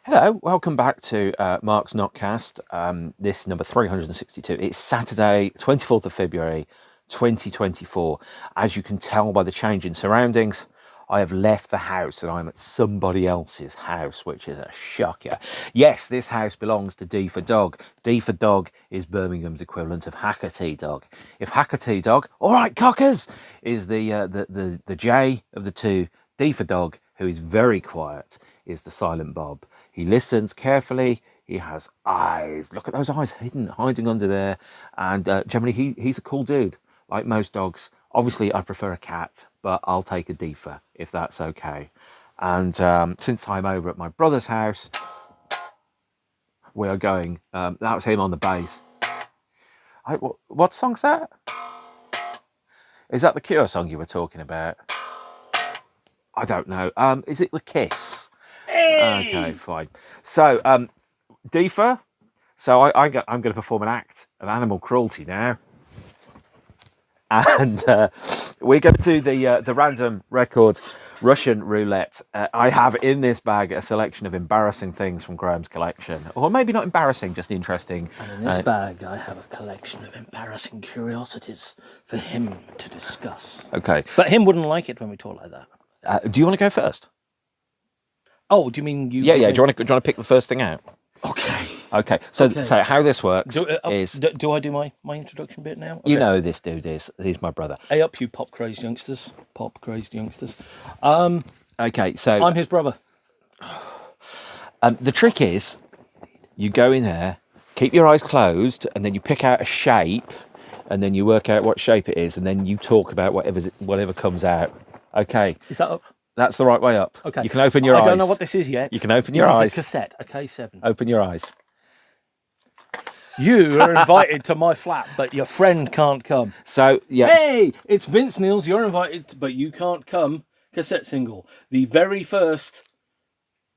Hello, welcome back to Mark's NOTCAST. This number 362. It's Saturday, 24th of February, 2024. As you can tell by the change in surroundings, I have left the house and I'm at somebody else's house, which is a shocker. Yes, this house belongs to D for Dog. D for Dog is Birmingham's equivalent of Hackatee Dog. If Hackatee Dog, all right, cockers, is the J of the two, D for Dog, who is very quiet, is the silent Bob. He listens carefully. He has eyes. Look at those eyes hiding under there. And generally, he's a cool dude, like most dogs. Obviously, I prefer a cat, but I'll take a Deefer if that's okay. And since I'm over at my brother's house, we are going. That was him on the bass. What song's that? Is that the Cure song you were talking about? I don't know. Is it The Kiss? Hey! Okay, fine. So, Deefer. So I'm going to perform an act of animal cruelty now, and we're going to do the Random Record Russian Roulette. I have in this bag a selection of embarrassing things from Graham's collection, or maybe not embarrassing, just interesting. And in this bag, I have a collection of embarrassing curiosities for him to discuss. Okay, but him wouldn't like it when we talk like that. Do you want to go first? Oh, do you mean you? Yeah. Do you want to pick the first thing out? Okay. So how this works is... Do I do my introduction bit now? Okay. You know this dude is. He's my brother. Hey up, you pop-crazed youngsters. Okay, so... I'm his brother. The trick is, you go in there, keep your eyes closed, and then you pick out a shape, and then you work out what shape it is, and then you talk about whatever comes out. Okay. Is that up? That's the right way up. Okay. You can open your eyes. I don't know what this is yet. You can open your eyes. It's a cassette, a K7. Open your eyes. You are invited to my flat, but your friend can't come. So, yeah. Hey, it's Vince Neil's You're Invited, but You Can't Come cassette single. The very first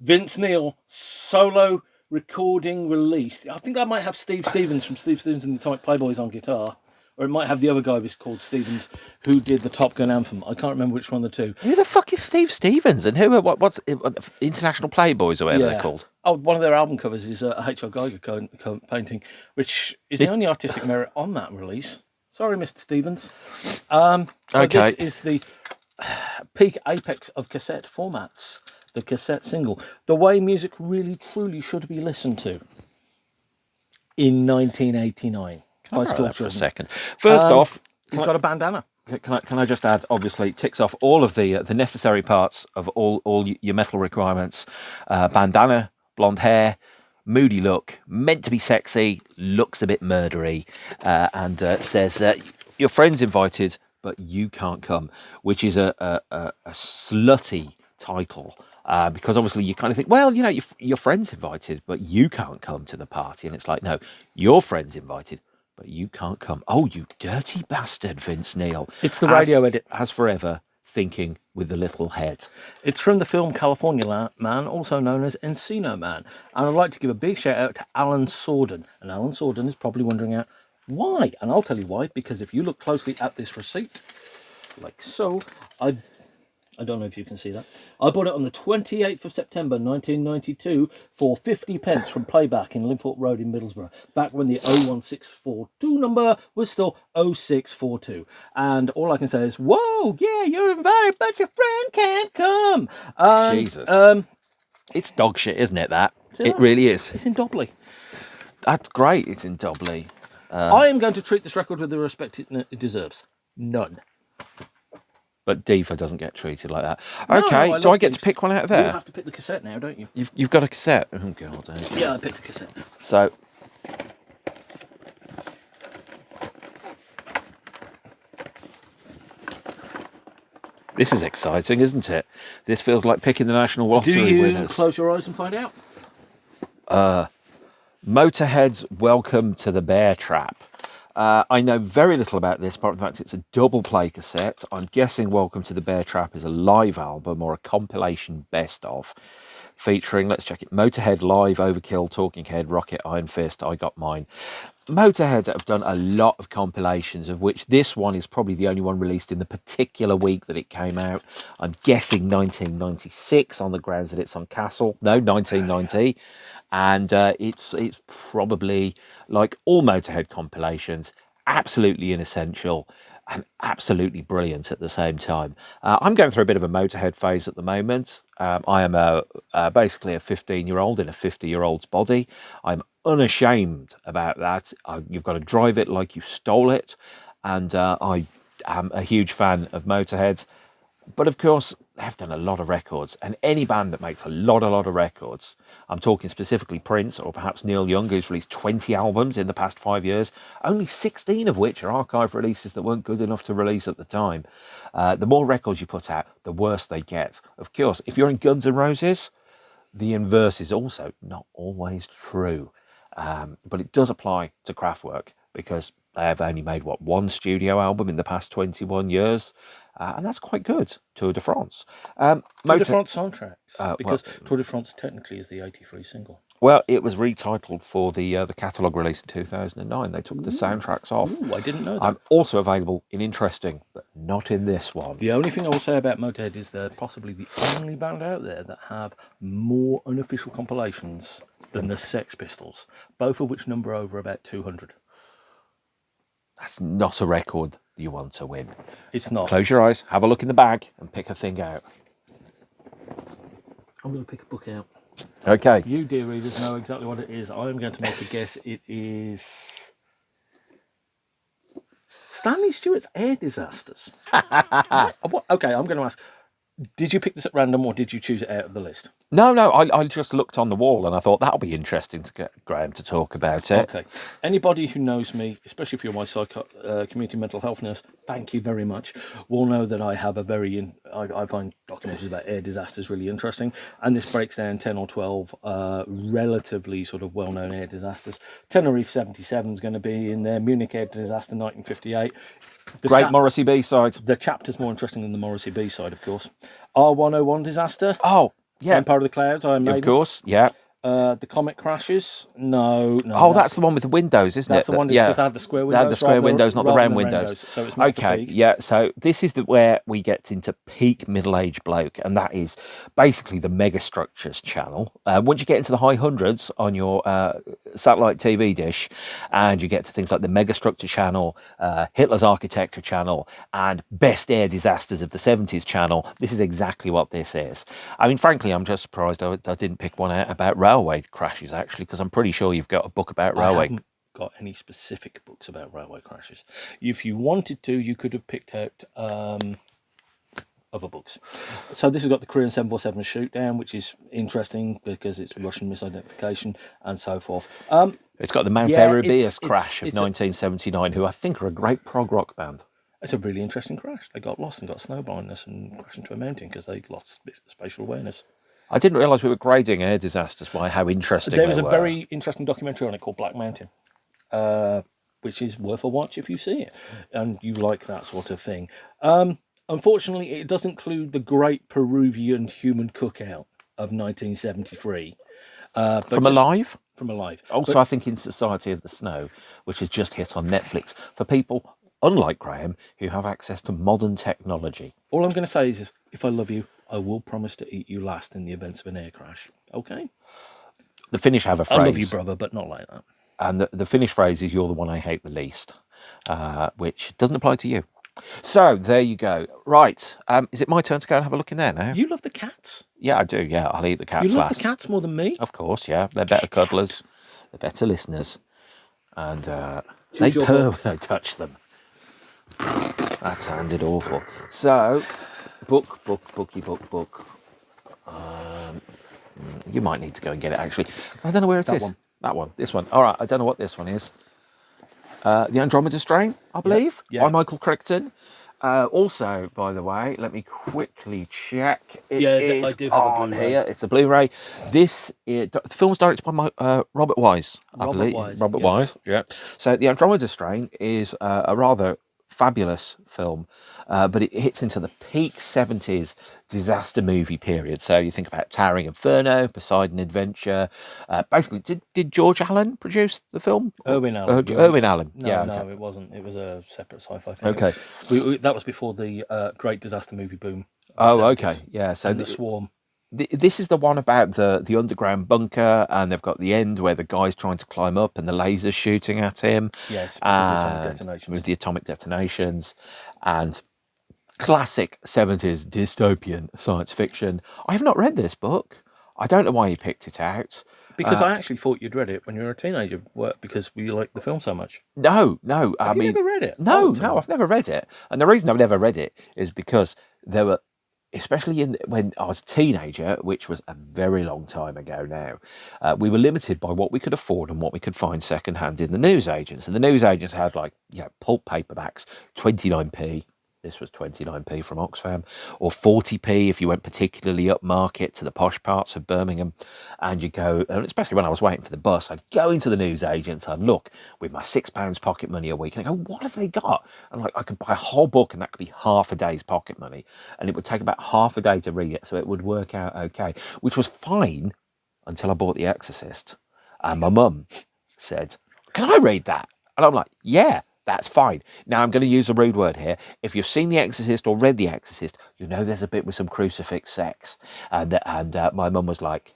Vince Neil solo recording release. I think I might have Steve Stevens from Steve Stevens and the Atomic Playboys on guitar. Or it might have the other guy who's called Stevens, who did the Top Gun anthem. I can't remember which one of the two. Who the fuck is Steve Stevens? And what's International Playboys or whatever they're called? Oh, one of their album covers is a H.R. Geiger painting, which is the only artistic merit on that release. Sorry, Mr. Stevens. Okay. This is the peak apex of cassette formats, the cassette single. The way music really, truly should be listened to in 1989. Can I borrow that for a second? First off, he's got a bandana. Can I just add? Obviously, ticks off all of the necessary parts of all your metal requirements. Bandana, blonde hair, moody look, meant to be sexy, looks a bit murdery, and says your friend's invited, but you can't come, which is a slutty title. Because obviously you kind of think, well, you know, your friend's invited, but you can't come to the party, and it's like, no, your friend's invited, but you can't come. Oh, you dirty bastard, Vince Neil. It's the radio edit. As forever, thinking with the little head. It's from the film California Man, also known as Encino Man. And I'd like to give a big shout out to Alan Sorden. And Alan Sorden is probably wondering out why. And I'll tell you why, because if you look closely at this receipt, like so, I don't know if you can see that. I bought it on the 28th of September 1992 for 50 pence from Playback in Linford Road in Middlesbrough, back when the 01642 number was still 0642. And all I can say is, whoa, yeah, you're invited, but your friend can't come. Jesus. It's dog shit, isn't it, that? It really is. It's in Dobley. That's great, it's in Dobley. I am going to treat this record with the respect it deserves. None. But Deefer doesn't get treated like that. Okay, no, do I get to pick one out of there? You have to pick the cassette now, don't you? You've got a cassette? Oh, God. Yeah, I picked a cassette. So... This is exciting, isn't it? This feels like picking the national lottery winners. Do you close your eyes and find out? Motorhead's Welcome to the Bear Trap. I know very little about this, apart from the fact it's a double play cassette. I'm guessing Welcome to the Bear Trap is a live album or a compilation best of, featuring, let's check it, Motorhead Live, Overkill, Talking Head, Rocket, Iron Fist, I Got Mine. Motorhead have done a lot of compilations, of which this one is probably the only one released in the particular week that it came out. I'm guessing 1996 on the grounds that it's on Castle. No, 1990. And it's probably, like all Motorhead compilations, absolutely inessential and absolutely brilliant at the same time. I'm going through a bit of a Motorhead phase at the moment. I am basically a 15-year-old in a 50-year-old's body. I'm unashamed about that. You've got to drive it like you stole it. And I am a huge fan of Motorhead. But of course, they've done a lot of records, and any band that makes a lot of records, I'm talking specifically Prince or perhaps Neil Young, who's released 20 albums in the past 5 years, only 16 of which are archive releases that weren't good enough to release at the time. The more records you put out, the worse they get. Of course, if you're in Guns N' Roses, the inverse is also not always true. But it does apply to Kraftwerk, because they have only made, one studio album in the past 21 years. And that's quite good. Tour de France. Tour de France soundtracks, because Tour de France technically is the 83 single. Well, it was retitled for the catalogue release in 2009. They took the soundtracks off. Ooh, I didn't know that. I'm also available in Interesting, but not in this one. The only thing I will say about Motorhead is they're possibly the only band out there that have more unofficial compilations than the Sex Pistols, both of which number over about 200. That's not a record you want to win. It's not. Close your eyes, have a look in the bag, and pick a thing out. I'm going to pick a book out. Okay. You, dear readers, know exactly what it is. I'm going to make a guess. It is Stanley Stewart's Air Disasters. What? Okay, I'm going to ask, did you pick this at random, or did you choose it out of the list? No, I just looked on the wall and I thought that'll be interesting to get Graham to talk about it. Okay. Anybody who knows me, especially if you're my community mental health nurse, thank you very much, will know that I have I find documentaries about air disasters really interesting. And this breaks down 10 or 12 relatively sort of well-known air disasters. Tenerife 77 is going to be in there. Munich air disaster 1958. Great Morrissey B-side. The chapter's more interesting than the Morrissey B-side, of course. R101 disaster. Oh, yeah. Empire of the Clouds, Of course, yeah. The Comet Crashes? No. Oh, that's the one with the windows, isn't it? That's the one because they had the square windows. They had the square windows, not the round windows. So it's more fatigue. Yeah. So this is where we get into peak middle-aged bloke, and that is basically the megastructures channel. Once you get into the high hundreds on your satellite TV dish, and you get to things like the megastructure channel, Hitler's architecture channel, and best air disasters of the 70s channel, this is exactly what this is. I mean, frankly, I'm just surprised I didn't pick one out about railway crashes, actually, because I'm pretty sure you've got a book about railway. I haven't got any specific books about railway crashes. If you wanted to, you could have picked out other books. So this has got the Korean 747 shootdown, which is interesting because it's Russian misidentification and so forth. It's got the Mount Erebus crash of 1979, who I think are a great prog rock band. It's a really interesting crash. They got lost and got snow blindness and crashed into a mountain because they lost spatial awareness. I didn't realise we were grading air disasters by how interesting There was they a were. very interesting documentary on it called Black Mountain, which is worth a watch if you see it and you like that sort of thing. Unfortunately, it does include the Great Peruvian Human Cookout of 1973. From Alive? From Alive. Also, I think in Society of the Snow, which has just hit on Netflix, for people, unlike Graham, who have access to modern technology. All I'm going to say is, if I love you, I will promise to eat you last in the event of an air crash. Okay? The Finnish have a phrase. I love you, brother, but not like that. And the Finnish phrase is, you're the one I hate the least, which doesn't apply to you. So, there you go. Right. Is it my turn to go and have a look in there now? You love the cats? Yeah, I do. Yeah, I'll eat the cats last. You love the cats more than me? Of course, yeah. They're better cuddlers. They're better listeners. And they purr when I touch them. That sounded awful. So, book. You might need to go and get it, actually. I don't know where it is. That one. This one. All right, I don't know what this one is. The Andromeda Strain, I believe, by Michael Crichton. Also, by the way, let me quickly check. It is I do have on a Blu-ray. here. It's a Blu-ray. The film's directed by Robert Wise, I believe. Wise, Robert yes. Wise, yeah. So the Andromeda Strain is a rather fabulous film, but it hits into the peak 70s disaster movie period. So you think about Towering Inferno, Poseidon Adventure. Basically, did George Allen produce the film? Irwin Allen. Irwin Allen. No, Yeah. no, Okay. it wasn't. It was a separate sci-fi thing. Okay. That was before the great disaster movie boom. Oh, 70s, okay. Yeah. So and the Swarm. this is the one about the underground bunker, and they've got the end where the guy's trying to climb up and the laser's shooting at him. Yes, with the atomic detonations. With the atomic detonations, and classic 70s dystopian science fiction. I have not read this book. I don't know why he picked it out. Because I actually thought you'd read it when you were a teenager, because you liked the film so much. No. I mean, never read it? No, I've never read it. And the reason I've never read it is because there were, especially when I was a teenager, which was a very long time ago now, we were limited by what we could afford and what we could find secondhand in the newsagents. And the newsagents had pulp paperbacks, 29p. This was 29p from Oxfam, or 40p if you went particularly upmarket to the posh parts of Birmingham. And you go, and especially when I was waiting for the bus, I'd go into the newsagents, I'd look with my £6 pocket money a week, and I go, what have they got? And I could buy a whole book, and that could be half a day's pocket money, and it would take about half a day to read it, so it would work out okay, which was fine until I bought The Exorcist, and my mum said, "Can I read that?" And I'm like, "Yeah, that's fine." Now, I'm going to use a rude word here. If you've seen The Exorcist or read The Exorcist, you know there's a bit with some crucifix sex. And my mum was like,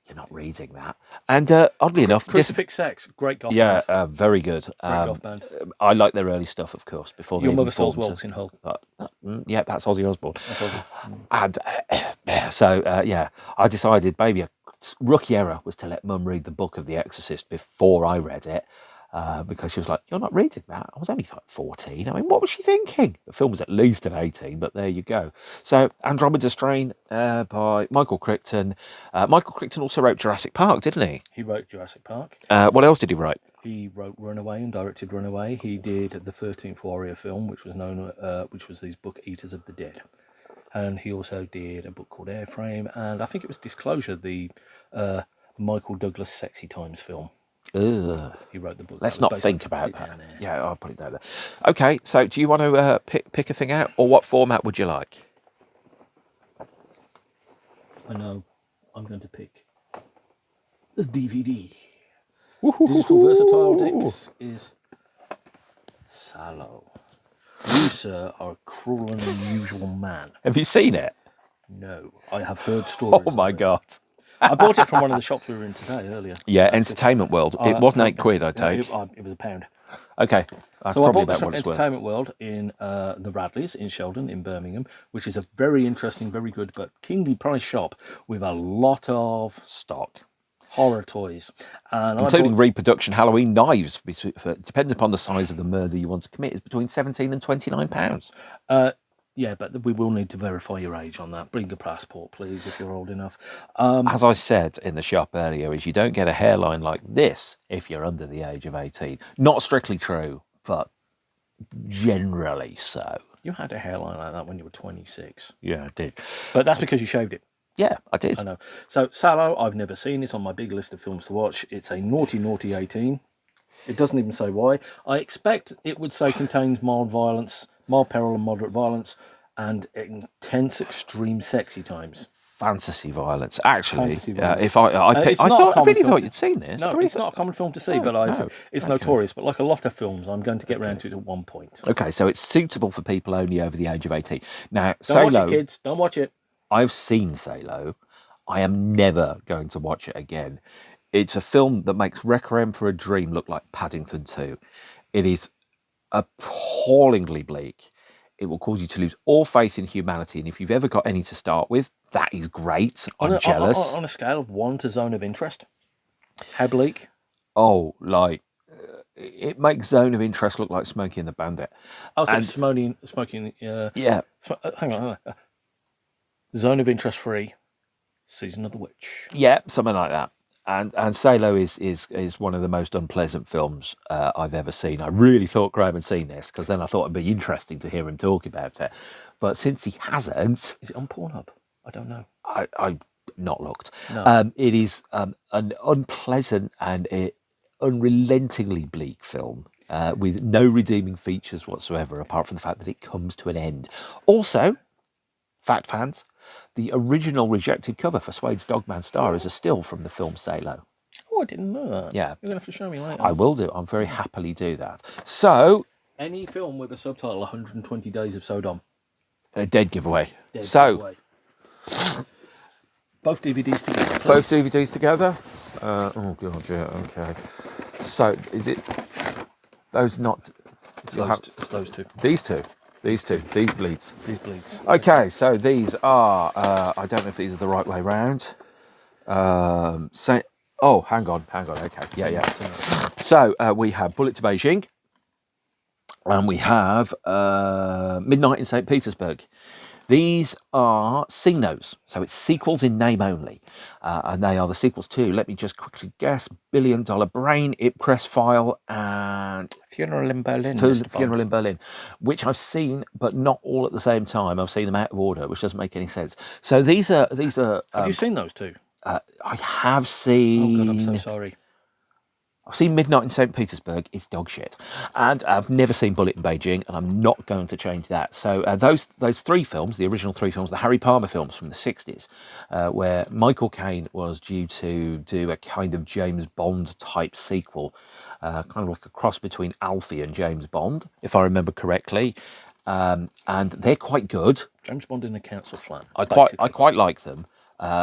"You're not reading that." And oddly enough... Crucifix Sex, great goth Yeah, band. very good. Great goth band. I like their early stuff, of course, before Your they Mother even Sells formed Walks in Hull. yeah, that's Ozzy Osbourne. That's Ozzy. And so, I decided maybe a rookie error was to let mum read the book of The Exorcist before I read it. Because she was like, "You're not reading that." I was only like 14. I mean, what was she thinking? The film was at least an 18, but there you go. So, Andromeda Strain by Michael Crichton. Michael Crichton also wrote Jurassic Park, didn't he? He wrote Jurassic Park. What else did he write? He wrote Runaway and directed Runaway. He did the 13th Warrior film, which was these Book Eaters of the Dead. And he also did a book called Airframe, and I think it was Disclosure, the Michael Douglas Sexy Times film. Ugh. He wrote the book. Let's not think about that. Yeah, I'll put it down there. Okay, so do you want to pick a thing out, or what format would you like? I know. I'm going to pick the DVD. Digital Versatile Discs is Sallow. You, sir, are a cruel and unusual man. Have you seen it? No, I have heard stories. Oh my God. I bought it from one of the shops we were in today earlier. Yeah, Entertainment World. It wasn't £8, I take. It was £1. Okay, that's So I probably bought this about from what it's worth. Entertainment World in the Radleys in Sheldon in Birmingham, which is a very interesting, very good, but keenly priced shop with a lot of Stock. horror toys. And Including reproduction Halloween knives, depending upon the size of the murder you want to commit, is between £17 and £29. yeah, but we will need to verify your age on that. Bring a passport, please, if you're old enough. As I said in the shop earlier, is you don't get a hairline like this if you're under the age of 18. Not strictly true, but generally so. You had a hairline like that when you were 26. Yeah, I did. But that's because you shaved it. Yeah, I did. I know. So, Sallow, I've never seen. It's on my big list of films to watch. It's a naughty, naughty 18. It doesn't even say why. I expect it would say contains mild violence, mild peril and moderate violence, and intense, extreme sexy times. Fantasy violence, actually. Fantasy violence. If I really thought you'd seen this. No, it's not a common film to see, but it's notorious. But like a lot of films, I'm going to get around to it at one point. Okay, so it's suitable for people only over the age of 18. Now, Don't watch it, kids. Don't watch it. I've seen Salo. I am never going to watch it again. It's a film that makes Requiem for a Dream look like Paddington 2. It is appallingly bleak. It will cause you to lose all faith in humanity. And if you've ever got any to start with, that is great. I'm jealous. On a scale of 1 to Zone of Interest, how bleak? Oh, it makes Zone of Interest look like Smokey and the Bandit. Oh, so smoking. Yeah. Hang on. Zone of Interest 3, Season of the Witch. Yeah, something like that. And Salo is one of the most unpleasant films I've ever seen. I really thought Graham had seen this, because then I thought it'd be interesting to hear him talk about it. But since he hasn't... Is it on Pornhub? I don't know. I've not looked. No. It is an unpleasant and unrelentingly bleak film. with no redeeming features whatsoever, apart from the fact that it comes to an end. Also, fact fans, the original rejected cover for Suede's Dogman Star is a still from the film Salo. Oh, I didn't know that. Yeah. You're going to have to show me later. I will do. I'll very happily do that. So, Any film with a subtitle 120 Days of Sodom. a dead giveaway. Dead so, giveaway. Both DVDs together. Please. Both DVDs together? Oh, God, yeah, okay. So, is it... Those not... It's those two. These two. These bleeds. These bleeds. Okay, so these are... I don't know if these are the right way round. Oh, hang on. Okay, yeah. So, we have Bullet to Beijing. And we have Midnight in St. Petersburg. These are C-Nos, so it's sequels in name only. And they are the sequels to, let me just quickly guess, Billion Dollar Brain, Ipcress File, and Funeral in Berlin. Funeral in Berlin, which I've seen, but not all at the same time. I've seen them out of order, which doesn't make any sense. So these are. Have you seen those two? I have seen. Oh God, I'm so sorry. I've seen Midnight in St. Petersburg. It's dog shit. And I've never seen Bullet in Beijing, and I'm not going to change that. So those three films, the original three films, the Harry Palmer films from the 60s, where Michael Caine was due to do a kind of James Bond type sequel, kind of like a cross between Alfie and James Bond, if I remember correctly. And they're quite good. James Bond in a council flat. I quite like them.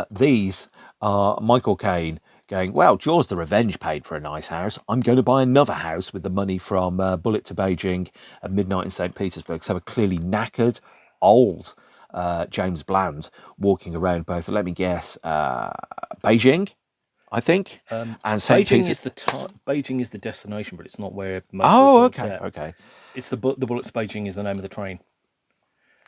These are Michael Caine going, well, Jaws the Revenge paid for a nice house. I'm going to buy another house with the money from Bullet to Beijing and Midnight in St. Petersburg. So a clearly knackered, old James Bland walking around both, let me guess, Beijing, I think, and St. Beijing is the destination, but it's not where most Oh, of the film's set. okay. It's the Bullet to Beijing is the name of the train.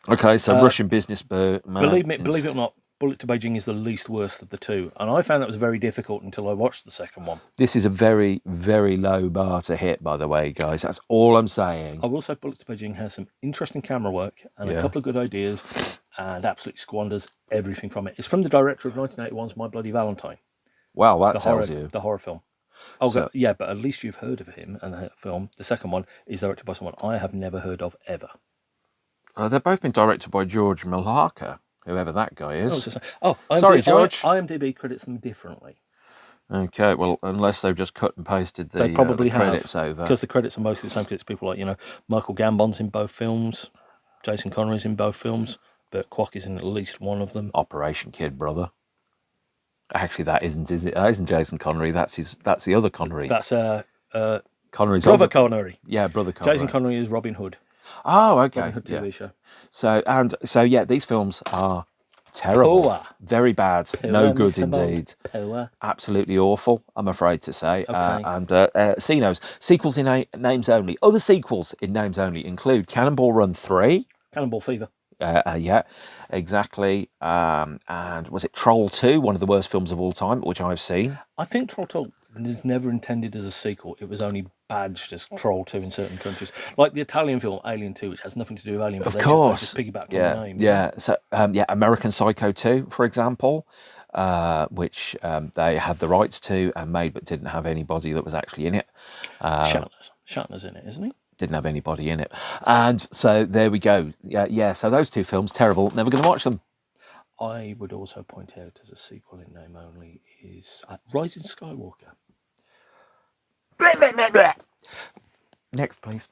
Okay, so Russian businessman. Believe it or not, Bullet to Beijing is the least worst of the two, and I found that was very difficult until I watched the second one. This is a very, very low bar to hit, by the way, guys. That's all I'm saying. I will say Bullet to Beijing has some interesting camera work and a couple of good ideas, and absolutely squanders everything from it. It's from the director of 1981's My Bloody Valentine. Well, that tells you. The horror film. Oh, so, yeah, but at least you've heard of him and the film. The second one is directed by someone I have never heard of ever. They've both been directed by George Milharka, whoever that guy is. Sorry, George. IMDb credits them differently. Okay, well, unless they've just cut and pasted the, they probably the credits have, over. Because the credits are mostly the same, because it's people like, Michael Gambon's in both films, Jason Connery's in both films, Burt Kwok is in at least one of them. Operation Kid Brother. Actually, that isn't, is it? That isn't Jason Connery. That's the other Connery. That's Connery's brother Connery. Yeah, brother Connery. Jason Connery is Robin Hood. Oh, okay. Robin Hood TV show. So yeah, these films are terrible, Poor. very bad, Poor, no good Mr. indeed, Poor. Absolutely awful, I'm afraid to say. Okay. And C-Nos, sequels in names only. Other sequels in names only include Cannonball Run 3. Cannonball Fever. Yeah, exactly. And was it Troll 2, one of the worst films of all time, which I've seen? I think Troll 2 was never intended as a sequel. It was only badged as Troll 2 in certain countries. Like the Italian film Alien 2, which has nothing to do with Alien, but they just piggybacked on the name. Yeah. So, American Psycho 2, for example, which they had the rights to and made, but didn't have anybody that was actually in it. Shatner's in it, isn't he? Didn't have anybody in it. And so there we go. Yeah. So those two films, terrible. Never going to watch them. I would also point out as a sequel in name only is Rising Skywalker. Next, please.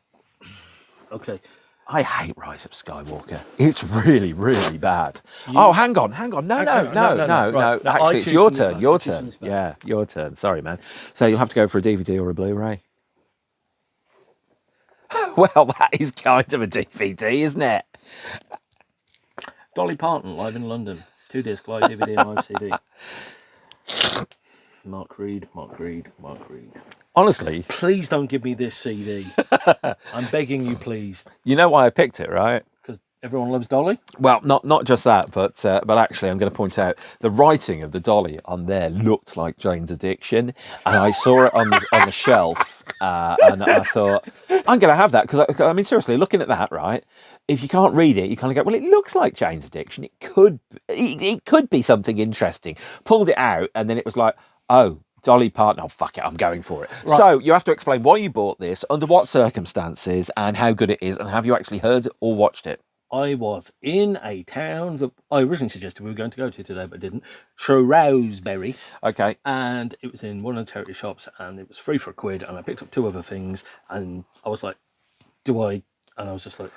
Okay. I hate Rise of Skywalker. It's really, really bad. Hang on. No. Actually, it's your turn. Your turn. Yeah, your turn. Sorry, man. So you'll have to go for a DVD or a Blu-ray. Well, that is kind of a DVD, isn't it? Dolly Parton live in London. 2-disc live DVD and live CD. Mark Reed. Honestly, please don't give me this CD. I'm begging you, please. You know why I picked it, right? Because everyone loves Dolly. Well, not just that, but actually, I'm going to point out the writing of the Dolly on there looked like Jane's Addiction, and I saw it on the shelf, and I thought I'm going to have that because I mean, seriously, looking at that, right? If you can't read it, you kind of go, well, it looks like Jane's Addiction. It could be something interesting. Pulled it out, and then it was like, oh Dolly Parton. Oh, fuck it, I'm going for it. Right. So you have to explain why you bought this, under what circumstances, and how good it is, and have you actually heard it or watched it? I was in a town that I originally suggested we were going to go to today, but didn't. Shrewsbury. Okay. And it was in one of the charity shops, and it was free for £1, and I picked up 2 other things, and I was like, and I was just like,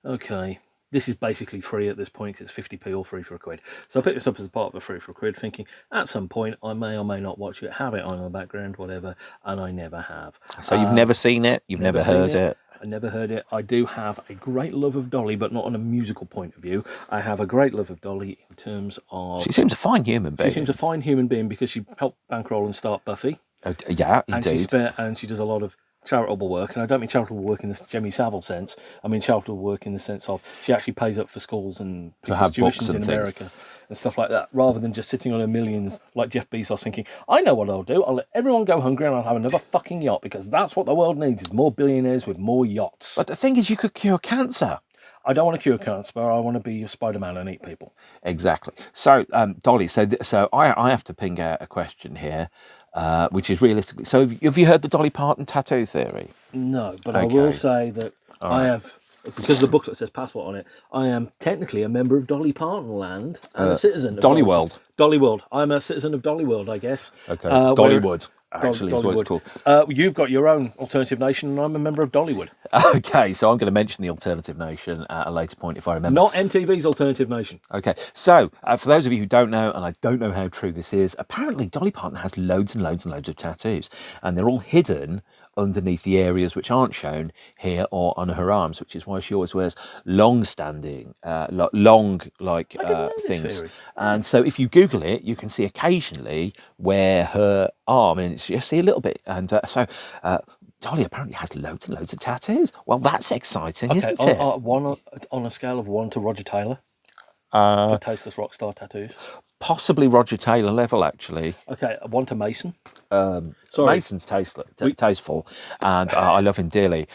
okay, this is basically free at this point, because it's 50p or free for £1. So I picked this up as a part of a free for £1, thinking at some point I may or may not watch it, have it on in the background, whatever, and I never have. So you've never seen it? You've never heard it? I never heard it. I do have a great love of Dolly, but not on a musical point of view. I have a great love of Dolly in terms of... She seems a fine human being. She seems a fine human being because she helped bankroll and start Buffy. Yeah, indeed. And she does a lot of charitable work, and I don't mean charitable work in the Jimmy Savile sense. I mean charitable work in the sense of she actually pays up for schools and people's tuitions in America and stuff like that, rather than just sitting on her millions like Jeff Bezos thinking, I know what I'll do, I'll let everyone go hungry and I'll have another fucking yacht, because that's what the world needs, is more billionaires with more yachts. But the thing is, you could cure cancer. I don't want to cure cancer, but I want to be Spider-Man and eat people. Exactly. So, Dolly, so I have to ping a question here, which is realistically... So have you heard the Dolly Parton tattoo theory? No, but I will say that I have... Because the booklet says passport on it, I am technically a member of Dolly Parton land and a citizen of Dolly World. Dolly World. I'm a citizen of Dolly World, I guess. Okay. Dollywood, actually, is what it's Dollywood. called. You've got your own alternative nation, and I'm a member of Dollywood. Okay, so I'm going to mention the alternative nation at a later point if I remember. Not MTV's alternative nation. Okay, so for those of you who don't know, and I don't know how true this is, apparently Dolly Parton has loads and loads and loads of tattoos, and they're all hidden underneath the areas which aren't shown here or on her arms, which is why she always wears long-standing, things. Theory. And so if you Google it, you can see occasionally where her arm, and you see a little bit, and Dolly apparently has loads and loads of tattoos. Well, that's exciting, isn't it? On a scale of 1 to Roger Taylor for tasteless rock star tattoos. Possibly Roger Taylor level, actually. Okay, 1 to Mason. Mason's tasteful, and I love him dearly.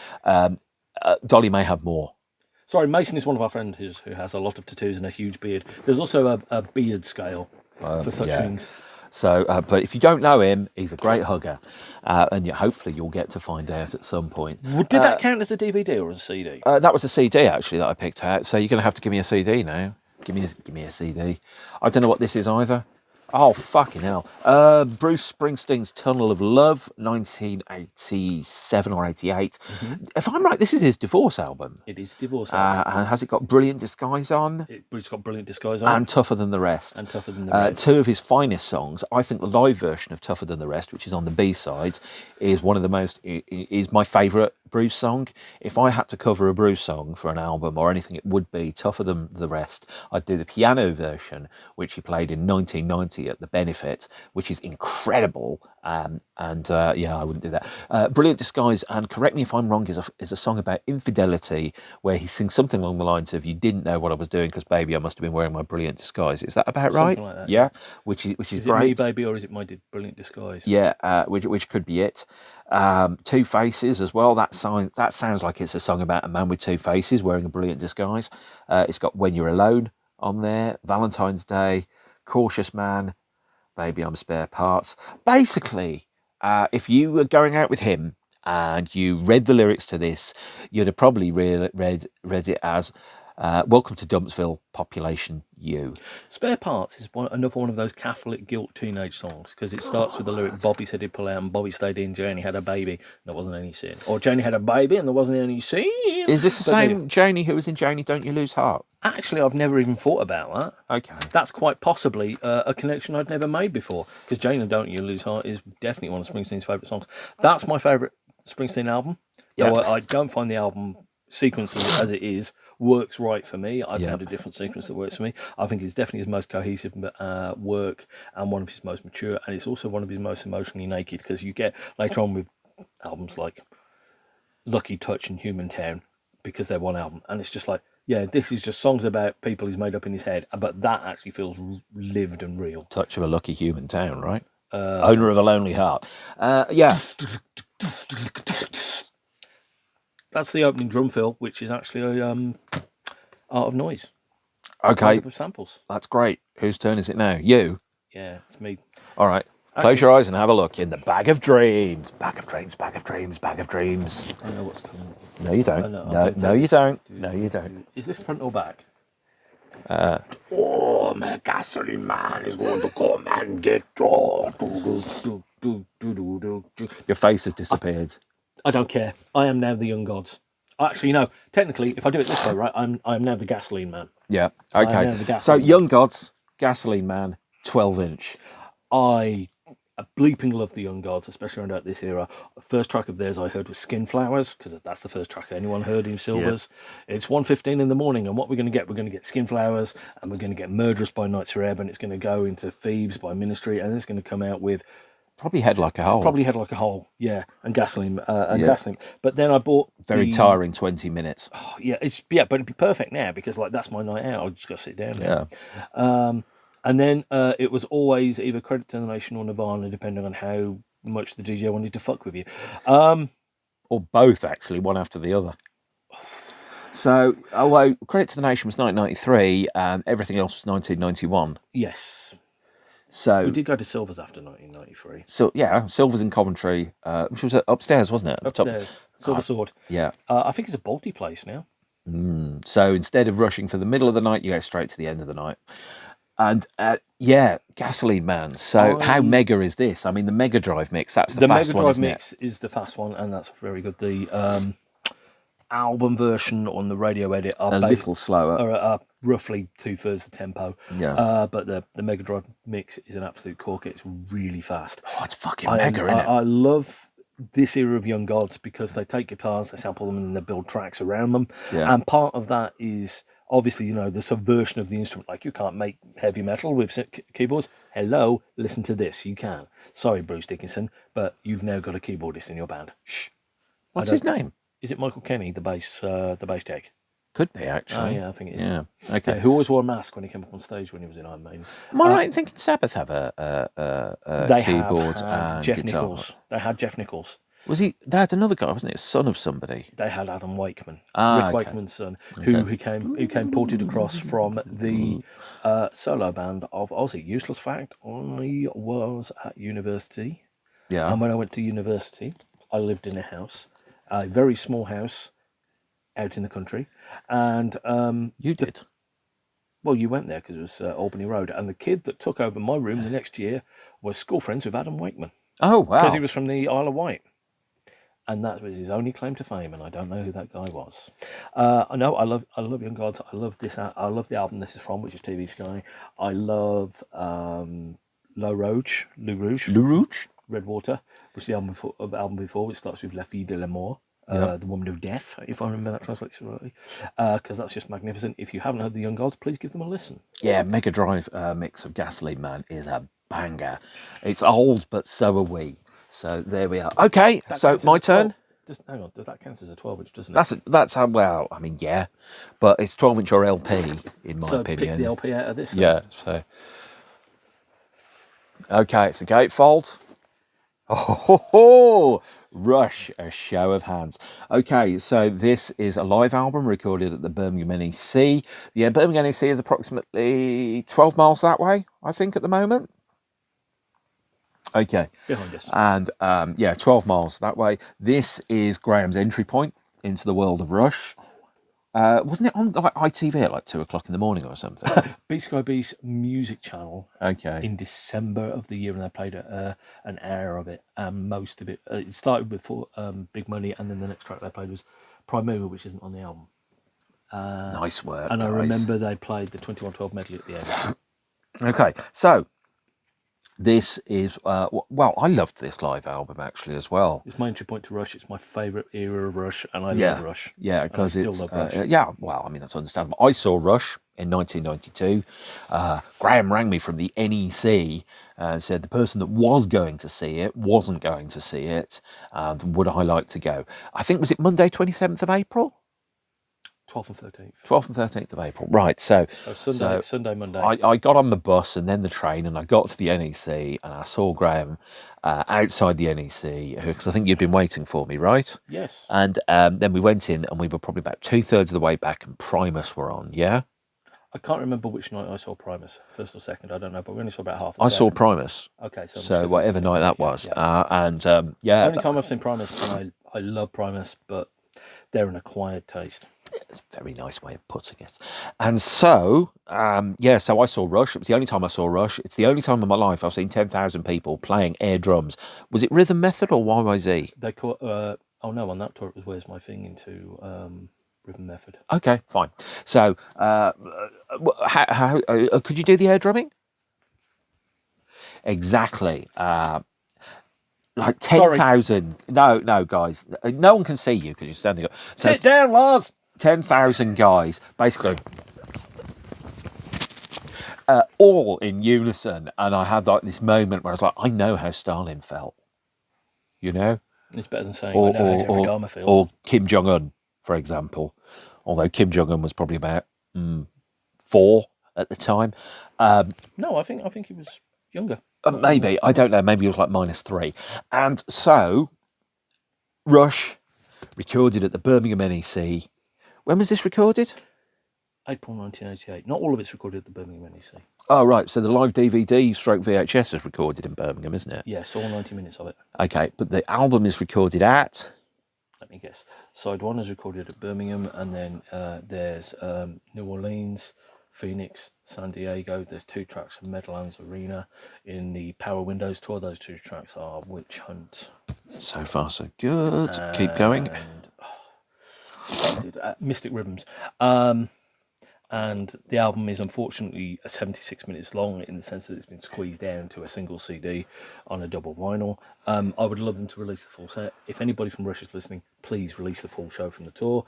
Dolly may have more. Sorry, Mason is one of our friends who has a lot of tattoos and a huge beard. There's also a beard scale for such things. So, but if you don't know him, he's a great hugger, and hopefully you'll get to find out at some point. Did that count as a DVD or as a CD? That was a CD actually that I picked out. So you're going to have to give me a CD now. Give me a CD. I don't know what this is either. Oh, fucking hell. Bruce Springsteen's Tunnel of Love, 1987 or 88. Mm-hmm. If I'm right, this is his divorce album. It is divorce album. And has it got Brilliant Disguise on? It's got Brilliant Disguise on. And Tougher Than the Rest. Two of his finest songs. I think the live version of Tougher Than the Rest, which is on the B-side, is is my favourite Bruce song. If I had to cover a Bruce song for an album or anything, it would be Tougher Than the Rest. I'd do the piano version, which he played in 1990 at the Benefit, which is incredible. I wouldn't do that. Brilliant Disguise, and correct me if I'm wrong, is a song about infidelity, where he sings something along the lines of, "You didn't know what I was doing because, baby, I must have been wearing my brilliant disguise." Is that about right? Something like that. Yeah, which is great. Is it Me, Baby, or is it My Brilliant Disguise? Yeah, which could be it. Two Faces as well. That sounds like it's a song about a man with two faces wearing a brilliant disguise. It's got When You're Alone on there, Valentine's Day, Cautious Man, Baby I'm Spare Parts. Basically, if you were going out with him and you read the lyrics to this, you'd have probably read it as Welcome to Dumpsville, Population You. Spare Parts is another one of those Catholic guilt teenage songs, because it starts with the lyric, Bobby said he'd pull out and Bobby stayed in, Janie had a baby and there wasn't any sin. Or Janie had a baby and there wasn't any sin. Is this the same Janie who was in Janie Don't You Lose Heart? Actually, I've never even thought about that. Okay. That's quite possibly a connection I'd never made before, because Janie Don't You Lose Heart is definitely one of Springsteen's favourite songs. That's my favourite Springsteen album. Yeah. Though I don't find the album sequence as it is works right for me. I found a different sequence that works for me. I think it's definitely his most cohesive work and one of his most mature, and it's also one of his most emotionally naked, because you get later on with albums like Lucky Touch and Human Town, because they're one album, and it's just like, yeah, this is just songs about people he's made up in his head, but that actually feels lived and real. Touch of a Lucky Human Town, right? Owner of a Lonely Heart. Yeah. That's the opening drum fill, which is actually Art of Noise. Okay. Samples. That's great. Whose turn is it now? You? Yeah, it's me. All right. Close your eyes and have a look in the bag of dreams. Bag of dreams, bag of dreams, bag of dreams. I know what's coming. No, you don't. No, you don't. No, you don't. Is this front or back? Oh, my gasoline man is going to come and get you. Your face has disappeared. I don't care. I am now the young gods. Actually, no. Technically, if I do it this way, right, I'm now the gasoline man. Yeah. I Okay. know the gasoline So, man. Young Gods, Gasoline Man, 12-inch. I bleeping love the Young Gods, especially around this era. The first track of theirs I heard was Skin Flowers, because that's the first track anyone heard in Silvers. Yeah. It's 1:15 in the morning, and what we're going to get Skin Flowers, and we're going to get Murderous by Nights Forever, and it's going to go into Thieves by Ministry, and it's going to come out with Probably Head Like a Hole. Probably Head Like a Hole, yeah, and Gasoline, Gasoline. But then I bought very tiring 20 minutes. Oh, yeah, but it'd be perfect now because like that's my night out. I just got to sit down now. Yeah. And then it was always either Credit to the Nation or Nirvana, depending on how much the DJ wanted to fuck with you. Or both, actually, one after the other. So, although Credit to the Nation was 1993 and everything else was 1991. Yes. So we did go to Silvers after 1993. So yeah, Silvers in Coventry, which was upstairs, wasn't it? Upstairs, Silver Sword. Yeah. I think it's a Balti place now. So instead of rushing for the middle of the night, you go straight to the end of the night. And yeah, Gasoline Man. So how mega is this? I mean, the Mega Drive mix, that's the fast Mega one, Drive mix is the fast one, and that's very good. The album version on the radio edit are a little slower. Are roughly 2/3 the tempo. Yeah. But the Mega Drive mix is an absolute corker. It's really fast. Oh, it's fucking mega, isn't it? I love this era of Young Gods because they take guitars, they sample them, and they build tracks around them. Yeah. And part of that is obviously, the subversion of the instrument. Like, you can't make heavy metal with keyboards. Hello, listen to this. You can. Sorry, Bruce Dickinson, but you've now got a keyboardist in your band. Shh. What's his name? Is it Michael Kenny, the bass tech? Could be, actually. Oh, yeah, I think it is. Yeah, okay. Yeah, who always wore a mask when he came up on stage when he was in Iron Maiden. Am I right in thinking Sabbath have a keyboard and Jeff guitar? Nichols. They had Jeff Nichols. Was he? They had another guy, wasn't it? Son of somebody. They had Adam Wakeman, Rick Wakeman's son, who came ported across from the solo band of Ozzy. Useless fact: I was at university. Yeah. And when I went to university, I lived in a very small house, out in the country, and you did. Well, you went there because it was Albany Road, and the kid that took over my room the next year was school friends with Adam Wakeman. Oh wow! Because he was from the Isle of Wight. And that was his only claim to fame, and I don't know who that guy was. I know I love Young Gods. I love this. I love the album this is from, which is TV Sky. I love Lou Rouge, Redwater, which is the album before, which starts with La Fille de l'Amour, the Woman of Death, if I remember that translates rightly, because that's just magnificent. If you haven't heard the Young Gods, please give them a listen. Yeah, Mega Drive mix of Gasoline Man is a banger. It's old, but so are we. So there we are. Okay, so my turn. Hang on, that counts as a 12-inch, doesn't it? That's how, well, I mean, yeah, but it's 12-inch or LP in my opinion. So pick the LP out of this. Yeah. So okay, it's a gatefold. Oh, Rush, a show of hands. Okay, so this is a live album recorded at the Birmingham NEC. The Birmingham NEC is approximately 12 miles that way, I think, at the moment. Okay. Behind us. And 12 miles that way. This is Graham's entry point into the world of Rush. Wasn't it on like ITV at like 2 o'clock in the morning or something? Beat Sky Beast music channel. Okay. In December of the year, and they played an hour of it, and most of it. It started before Big Money, and then the next track they played was Prime Mover, which isn't on the album. Nice work. And guys. I remember they played the 2112 medley at the end. Okay, so this is well, I loved this live album actually as well. It's my entry point to Rush. It's my favourite era of Rush, and I love Rush. Yeah, because it's love Rush. well, I mean that's understandable. I saw Rush in 1992. Graham rang me from the NEC and said the person that was going to see it wasn't going to see it, and would I like to go? I think was it Monday 27th of April. 12th and 13th. 12th and 13th of April. Right, so Sunday, Monday. I got on the bus and then the train, and I got to the NEC, and I saw Graham outside the NEC, because I think you'd been waiting for me, right? Yes. And then we went in, and we were probably about 2/3 of the way back, and Primus were on, yeah? I can't remember which night I saw Primus, first or second, I don't know, but we only saw about half the I set. saw Primus. Okay, so So whatever night that was. And only time I've seen Primus, and I love Primus, but they're an acquired taste. It's a very nice way of putting it. And so, so I saw Rush. It was the only time I saw Rush. It's the only time in my life I've seen 10,000 people playing air drums. Was it Rhythm Method or YYZ? They call oh no, on that tour it was Where's My Thing into Rhythm Method. Okay, fine. So, how could you do the air drumming? Exactly. Like 10,000. No, guys. No one can see you because you're standing up. So Sit down, Lars. 10,000 guys, basically, all in unison. And I had like this moment where I was like, I know how Stalin felt. You know? It's better than saying I know how Jeffrey Dahmer feels. Or Kim Jong-un, for example. Although Kim Jong-un was probably about 4 at the time. No, I think he was younger. Maybe. I don't know. Maybe he was like -3. And so, Rush recorded at the Birmingham NEC. When was this recorded? April 1988. Not all of it's recorded at the Birmingham NEC. Oh, right. So the live DVD stroke VHS is recorded in Birmingham, isn't it? Yes, all 90 minutes of it. Okay, but the album is recorded at... Let me guess. Side 1 is recorded at Birmingham, and then there's New Orleans, Phoenix, San Diego. There's 2 tracks from Meadowlands Arena. In the Power Windows tour, those 2 tracks are Witch Hunt. So far, so good. Keep going. Mystic Rhythms. And the album is unfortunately 76 minutes long in the sense that it's been squeezed down to a single CD on a double vinyl. I would love them to release the full set. If anybody from Rush is listening, please release the full show from the tour.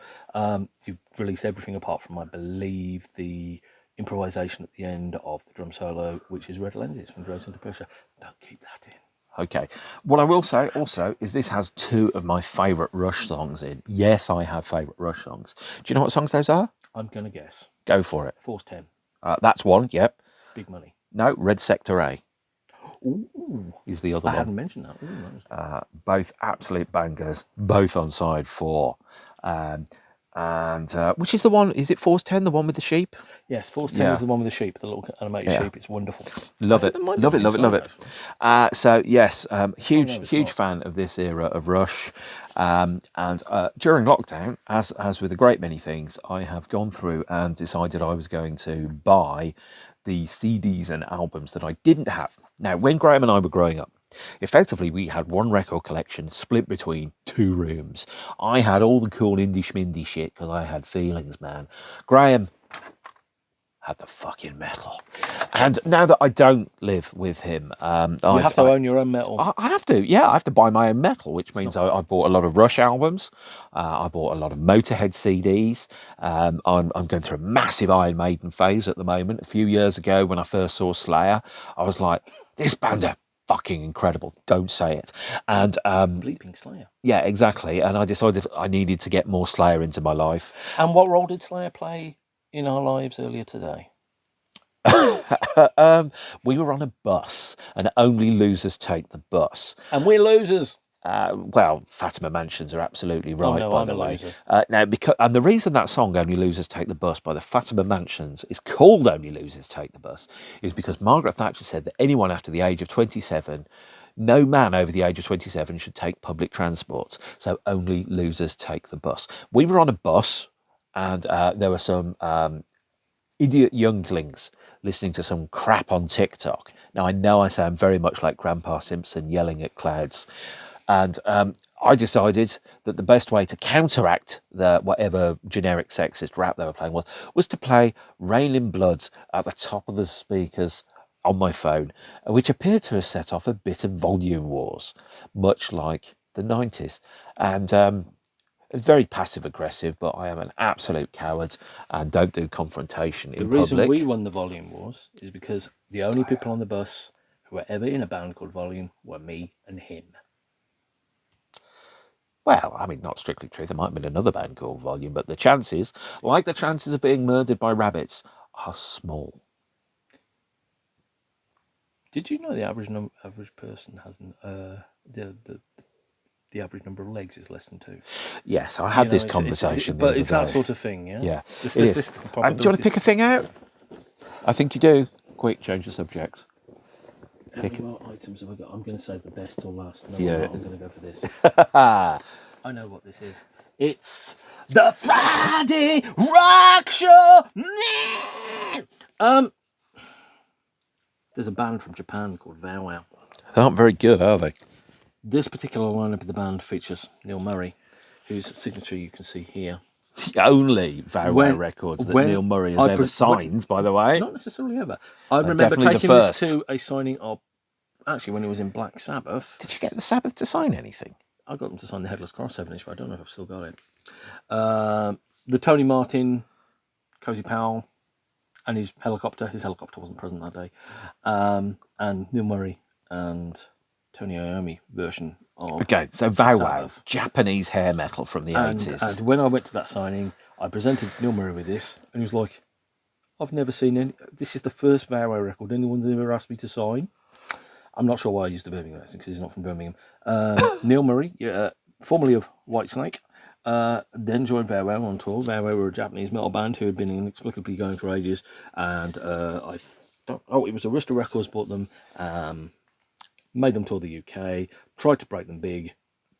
You've released everything apart from, I believe, the improvisation at the end of the drum solo, which is Red Lenses from Drugs Under Pressure. Don't keep that in. Okay. What I will say also is this has 2 of my favourite Rush songs in. Yes, I have favourite Rush songs. Do you know what songs those are? I'm going to guess. Go for it. Force 10. That's one, yep. Big Money. No, Red Sector A. Ooh. Is the other one. I hadn't mentioned that. Ooh, both absolute bangers, both on side 4. And which is the one? Is it Force 10, the one with the sheep? Yes, Force 10 is the one with the sheep, the little animated sheep. It's wonderful. Love it. So yes, huge fan of this era of Rush. And during lockdown, as with a great many things, I have gone through and decided I was going to buy the CDs and albums that I didn't have. Now, when Graham and I were growing up, effectively, we had one record collection split between 2 rooms. I had all the cool indie schmindy shit because I had feelings, man. Graham had the fucking metal. And now that I don't live with him, you have to own your own metal. I have to, yeah. I have to buy my own metal, which means I bought a lot of Rush albums. I bought a lot of Motorhead CDs. I'm going through a massive Iron Maiden phase at the moment. A few years ago, when I first saw Slayer, I was like, this band are fucking incredible. Don't say it. And Bleeping Slayer. Yeah, exactly. And I decided I needed to get more Slayer into my life. And what role did Slayer play in our lives earlier today? We were on a bus, and only losers take the bus. And we're losers. Well, Fatima Mansions are absolutely right, by the way. Loser. Now, and the reason that song "Only Losers Take the Bus" by the Fatima Mansions is called "Only Losers Take the Bus" is because Margaret Thatcher said that anyone after the age of 27, no man over the age of 27 should take public transport. So only losers take the bus. We were on a bus, and there were some idiot younglings listening to some crap on TikTok. Now, I know I sound very much like Grandpa Simpson yelling at clouds. And I decided that the best way to counteract the whatever generic sexist rap they were playing was to play Rain in Blood at the top of the speakers on my phone, which appeared to have set off a bit of volume wars, much like the 90s. And very passive-aggressive, but I am an absolute coward and don't do confrontation in public. The reason we won the volume wars is because the only people on the bus who were ever in a band called Volume were me and him. Well, I mean, not strictly true. There might have been another band called Volume, but the chances, like the chances of being murdered by rabbits, are small. Did you know the average person has the average number of legs is less than 2? Yes, I had this conversation. But it's that sort of thing, yeah? Yeah. Do you want to pick a thing out? I think you do. Quick, change the subject. How many more items have I got? I'm going to save the best till last. No, Yeah. I'm going to go for this. I know what this is. It's the Friday Rock Show. There's a band from Japan called Vow Wow. They aren't very good, are they? This particular lineup of the band features Neil Murray, whose signature you can see here. The only Vow Wow records that Neil Murray has ever signed, by the way. Not necessarily ever. I remember taking this to a signing of, actually, when it was in Black Sabbath. Did you get the Sabbath to sign anything? I got them to sign the Headless Cross 7-inch, but I don't know if I've still got it. The Tony Martin, Cozy Powell, and his helicopter. His helicopter wasn't present that day. And Neil Murray and Tony Iommi version of... Okay, so Vow Wow, Japanese hair metal from the 80s. And when I went to that signing, I presented Neil Murray with this, and he was like, I've never seen any... This is the first Vow Wow record anyone's ever asked me to sign. I'm not sure why I used the Birmingham accent, because he's not from Birmingham. Neil Murray, formerly of Whitesnake, then joined Vow Wow on tour. Vow Wow were a Japanese metal band who had been inexplicably going for ages, and it was Arista Records bought them, made them tour the UK, tried to break them big,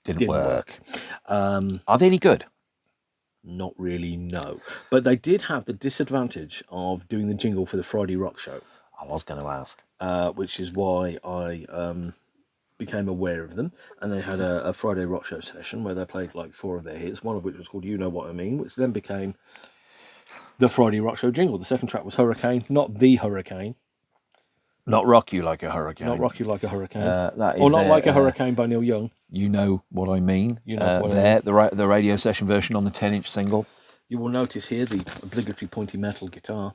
didn't work. Are they any good? Not really, no. But they did have the disadvantage of doing the jingle for the Friday Rock Show. I was going to ask. Which is why I became aware of them. And they had a Friday Rock Show session where they played like 4 of their hits, one of which was called You Know What I Mean, which then became the Friday Rock Show jingle. The second track was Hurricane, not The Hurricane. Not Rock You Like a Hurricane. Not Rock You Like a Hurricane. That is or Not Like a Hurricane by Neil Young. You Know What I Mean. You know what I mean. The radio session version on the 10-inch single. You will notice here the obligatory pointy metal guitar.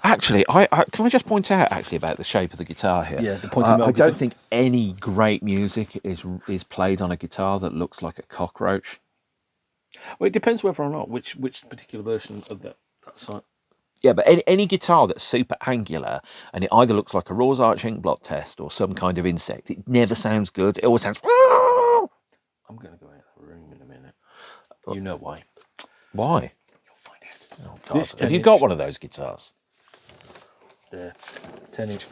Actually, can I just point out actually about the shape of the guitar here? Yeah, the pointy metal I guitar. don't think any great music is played on a guitar that looks like a cockroach. Well, it depends whether or not which particular version of that site. Yeah, but any guitar that's super angular and it either looks like a Raw's Arch ink blot test or some kind of insect, it never sounds good. It always sounds... I'm going to go out of the room in a minute. You know why. Why? You'll find out. Oh, God. Have you got one of those guitars? There. 10-inch.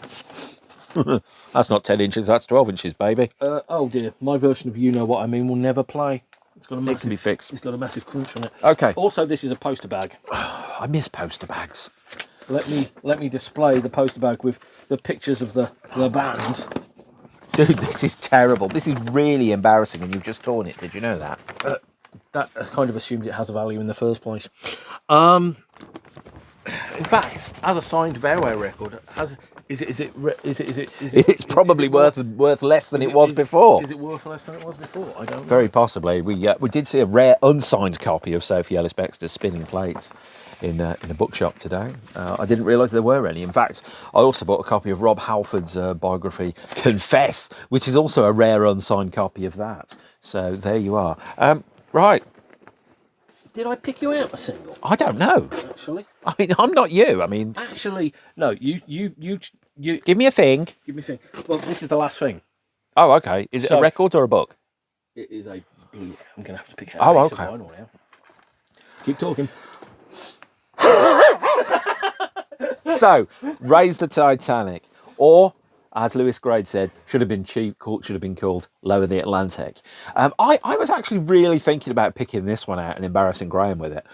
That's not 10 inches, that's 12 inches, baby. Oh, dear. My version of You Know What I Mean will never play. It's got a massive, It can be fixed. It's got a massive crunch on it. Okay. Also, this is a poster bag. I miss poster bags. Let me display the poster bag with the pictures of the band. Dude, this is terrible. This is really embarrassing, and you've just torn it. Did you know that? That has kind of assumed it has a value in the first place. In fact, as a signed Vow Wow record, It's probably worth less than it was before. Is it worth less than it was before? I don't know. Very possibly. We did see a rare unsigned copy of Sophie Ellis Bextor's Spinning Plates in a bookshop today. I didn't realise there were any. In fact, I also bought a copy of Rob Halford's biography, Confess, which is also a rare unsigned copy of that. So there you are. Right. Did I pick you out a single? I don't know. Actually, I mean, I'm not you. I mean, actually, no. You. give me a thing. Give me a thing. Well, this is the last thing. Oh, okay. Is it a record or a book? It is a blue. I'm going to have to pick out. Oh, a piece okay. of vinyl now. Keep talking. So, Raise the Titanic, or as Lewis Grade said, should have been called Lower the Atlantic. I was actually really thinking about picking this one out and embarrassing Graham with it.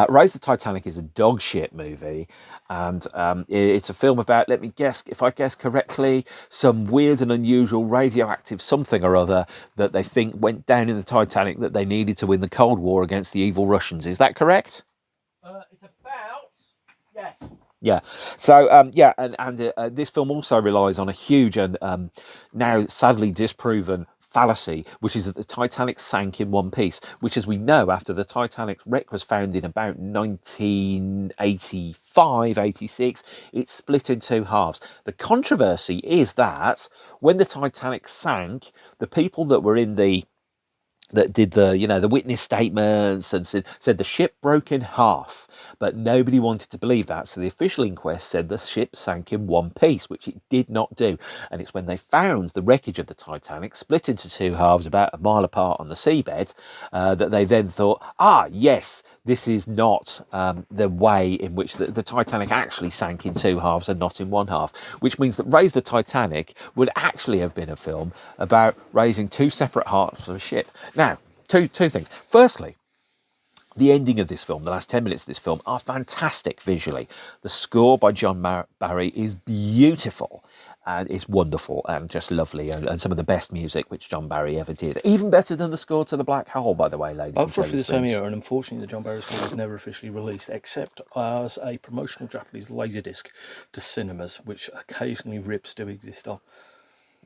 Raise the Titanic is a dog shit movie, and it's a film about, let me guess, if I guess correctly, some weird and unusual radioactive something or other that they think went down in the Titanic that they needed to win the Cold War against the evil Russians. Is that correct? It's about, yes. Yeah. So, and this film also relies on a huge and now sadly disproven fallacy, which is that the Titanic sank in one piece, which, as we know, after the Titanic's wreck was found in about 1985, 86, it split in 2 halves. The controversy is that when the Titanic sank, the people that were in the that did the, you know, the witness statements and said the ship broke in half, but nobody wanted to believe that. So the official inquest said the ship sank in one piece, which it did not do. And it's when they found the wreckage of the Titanic split into two halves about a mile apart on the seabed that they then thought, yes, this is not the way in which the Titanic actually sank in two halves and not in one half, which means that Raise the Titanic would actually have been a film about raising two separate halves of a ship. Now, two things. Firstly, the ending of this film, the last 10 minutes of this film, are fantastic visually. The score by John Barry is beautiful. And it's wonderful and just lovely, and some of the best music which John Barry ever did. Even better than the score to The Black Hole, by the way, ladies and gentlemen. Roughly the same year, and unfortunately the John Barry score was never officially released, except as a promotional Japanese laserdisc to cinemas, which occasionally rips do exist on.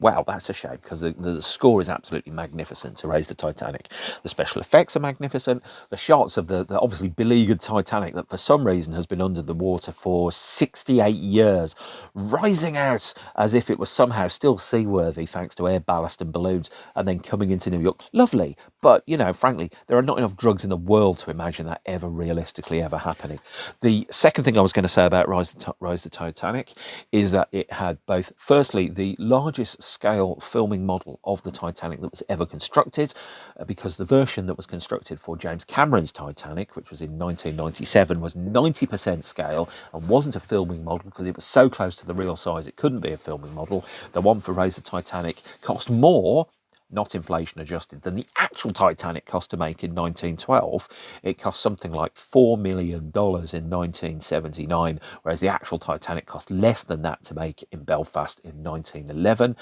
Wow, that's a shame, because the score is absolutely magnificent to Raise the Titanic. The special effects are magnificent. The shots of the obviously beleaguered Titanic that for some reason has been under the water for 68 years, rising out as if it was somehow still seaworthy thanks to air ballast and balloons, and then coming into New York. Lovely, but, you know, frankly, there are not enough drugs in the world to imagine that ever realistically ever happening. The second thing I was going to say about Rise the Titanic is that it had both, firstly, the largest scale filming model of the Titanic that was ever constructed, because the version that was constructed for James Cameron's Titanic, which was in 1997, was 90% scale and wasn't a filming model because it was so close to the real size it couldn't be a filming model. The one for Raise the Titanic cost more, not inflation adjusted, than the actual Titanic cost to make in 1912. It cost something like $4 million in 1979, whereas the actual Titanic cost less than that to make in Belfast in 1911.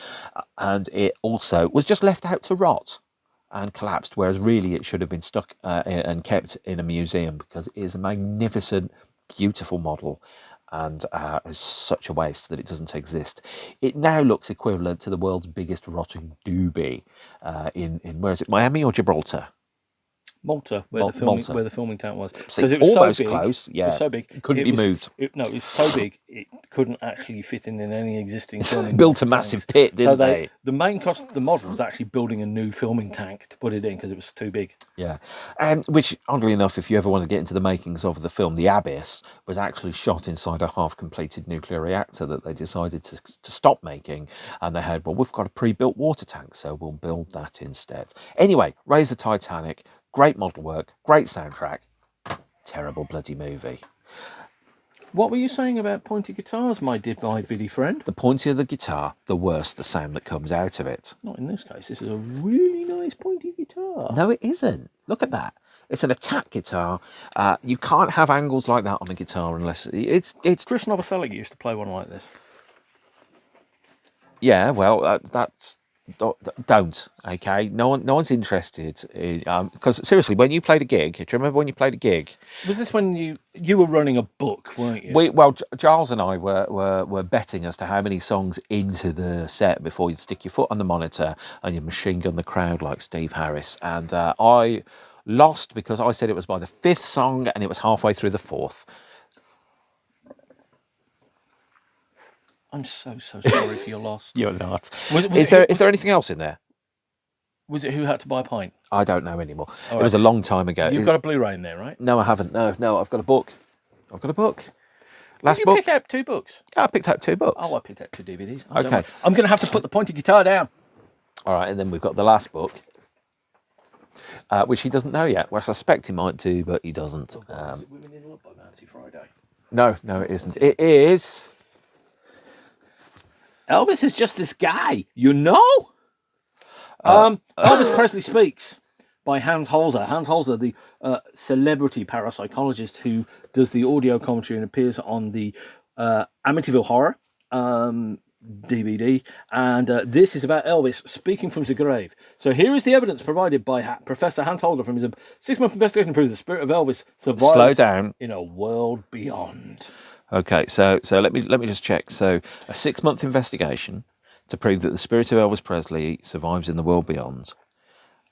And it also was just left out to rot and collapsed, whereas really it should have been stuck and kept in a museum, because it is a magnificent, beautiful model. And it's such a waste that it doesn't exist. It now looks equivalent to the world's biggest rotting doobie in where is it, Miami or Gibraltar? Malta, where Malta. the filming tank was, because it was almost so big, close. Yeah, it was so big, it couldn't be moved. It was so big it couldn't actually fit in any existing filming. Built a massive pit, didn't they? The main cost of the model was actually building a new filming tank to put it in because it was too big. Yeah, which, oddly enough, if you ever want to get into the makings of the film, The Abyss was actually shot inside a half-completed nuclear reactor that they decided to stop making, and they had, well, we've got a pre-built water tank, so we'll build that instead. Anyway, Raise the Titanic. Great model work, great soundtrack, terrible bloody movie. What were you saying about pointy guitars, my viddy friend? The pointier the guitar, the worse the sound that comes out of it. Not in this case. This is a really nice pointy guitar. No, it isn't. Look at that. It's an attack guitar. You can't have angles like that on a guitar unless it's. Chris Novoselic used to play one like this. Yeah, well, that's. Don't, okay? No one's interested in, because seriously, when you played a gig, do you remember when you played a gig? Was this when you were running a book, weren't you? Giles and I were betting as to how many songs into the set before you'd stick your foot on the monitor and you machine gun the crowd like Steve Harris, and I lost because I said it was by the fifth song and it was halfway through the fourth. I'm so sorry for your loss. You're not. Is there anything else in there? Was it Who Had to Buy a Pint? I don't know anymore. It was a long time ago. You've got a Blu-ray in there, right? No, I haven't. No, I've got a book. Last Did you book. pick up 2 books? Yeah, I picked up 2 books. Oh, I picked up 2 DVDs. Okay. I'm going to have to put the pointy guitar down. All right, and then we've got the last book, which he doesn't know yet. Well, I suspect he might do, but he doesn't. Is it Women in Love by Nancy Friday? No, it isn't. It is... Elvis is just this guy, you know? Elvis Presley Speaks by Hans Holzer. Hans Holzer, the celebrity parapsychologist who does the audio commentary and appears on the Amityville Horror DVD. And this is about Elvis speaking from the grave. So here is the evidence provided by Professor Hans Holzer from his 6-month investigation proves the spirit of Elvis survives Slow down. In a world beyond. Okay, so let me just check. So a 6-month investigation to prove that the spirit of Elvis Presley survives in the world beyond,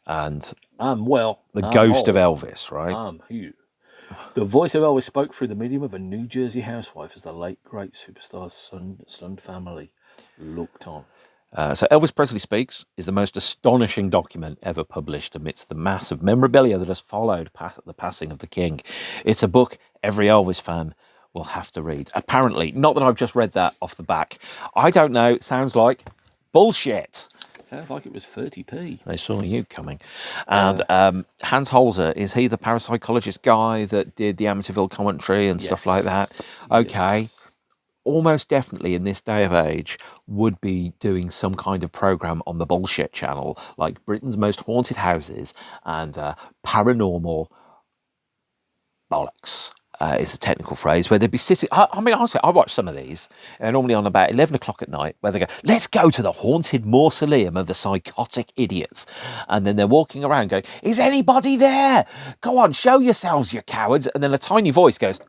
and the ghost of Elvis, right? The voice of Elvis spoke through the medium of a New Jersey housewife as the late great superstar's stunned family looked on. So Elvis Presley Speaks is the most astonishing document ever published amidst the mass of memorabilia that has followed the passing of the king. It's a book every Elvis fan will have to read. Apparently, not that I've just read that off the back. I don't know. It sounds like bullshit. Sounds like it was 30p. They saw you coming. And Hans Holzer, is he the parapsychologist guy that did the Amityville commentary and stuff like that? Okay. Yes. Almost definitely in this day of age would be doing some kind of program on the bullshit channel, like Britain's Most Haunted Houses and paranormal bollocks. Is a technical phrase where they'd be sitting. I mean, honestly, I watch some of these, and normally on about 11 o'clock at night, where they go, let's go to the haunted mausoleum of the psychotic idiots. And then they're walking around going, is anybody there? Go on, show yourselves, you cowards. And then a tiny voice goes,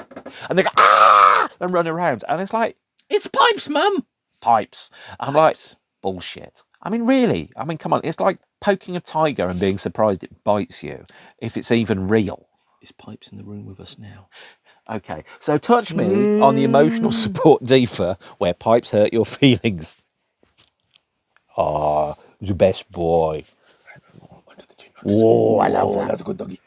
and they go, ah, and run around. And it's like, it's pipes, mum. Pipes. I'm like, bullshit. I mean, really? I mean, come on. It's like poking a tiger and being surprised it bites you, if it's even real. Is Pipes in the room with us now? Okay, so touch me on the emotional support DEFA where Pipes hurt your feelings. Ah, the best boy. Oh, I love that. That's a good doggy.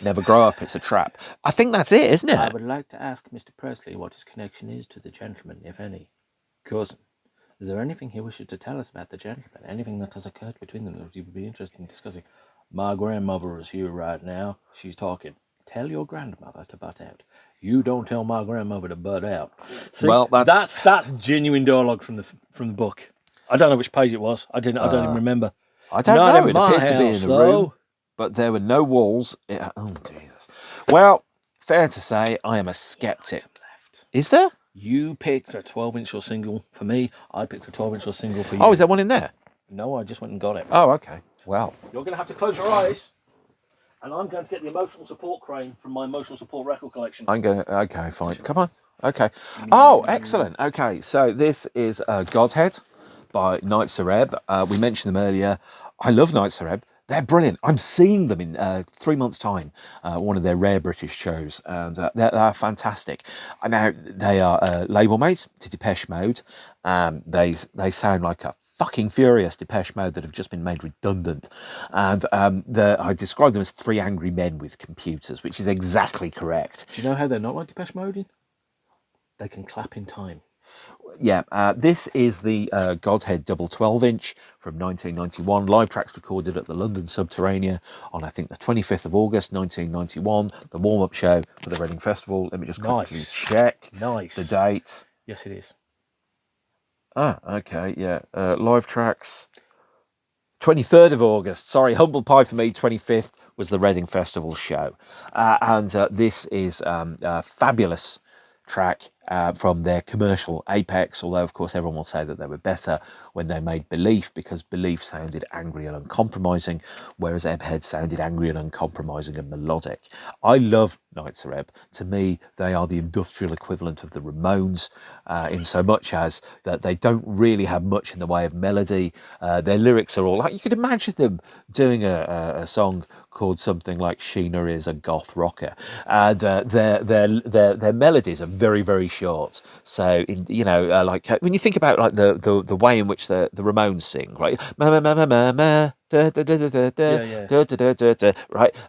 Never grow up, it's a trap. I think that's it, isn't it? I would like to ask Mr. Presley what his connection is to the gentleman, if any. Cousin, is there anything he wishes to tell us about the gentleman? Anything that has occurred between them that you would be interested in discussing? My grandmother is here right now. She's talking. Tell your grandmother to butt out. You don't tell my grandmother to butt out. See, well, that's genuine dialogue from the book. I don't know which page it was. I don't even remember. I don't know. It appeared to be in the room, but there were no walls. Oh Jesus! Well, fair to say, I am a skeptic. Is there? You picked a 12-inch or single for me. I picked a 12-inch or single for you. Oh, is there one in there? No, I just went and got it. Oh, okay. Well, you're going to have to close your eyes. And I'm going to get the emotional support crane from my emotional support record collection. Okay, fine. Come on. Okay. Oh, excellent. Okay, so this is Godhead by Night Sareb. We mentioned them earlier. I love Night Sareb. They're brilliant. I'm seeing them in 3 months' time, one of their rare British shows, and they're fantastic. Now, they are label mates to Depeche Mode. They sound like a fucking furious Depeche Mode that have just been made redundant. And I describe them as three angry men with computers, which is exactly correct. Do you know how they're not like Depeche Mode? They can clap in time. Yeah, this is the Godhead double 12-inch from 1991. Live tracks recorded at the London Subterranea on, I think, the 25th of August, 1991. The warm-up show for the Reading Festival. Let me just quickly check the date. Yes, it is. Ah, okay, yeah. Live tracks, 23rd of August. Sorry, humble pie for me, 25th was the Reading Festival show. And this is a fabulous track from their commercial Apex, although of course everyone will say that they were better when they made Belief, because Belief sounded angry and uncompromising, whereas Ebhead sounded angry and uncompromising and melodic. I love Night Sareb. To me, they are the industrial equivalent of the Ramones, in so much as that they don't really have much in the way of melody. Their lyrics are all like, you could imagine them doing a song called something like Sheena is a goth rocker, and their melodies are very, very short. So like when you think about like the way in which the Ramones sing, right? Right,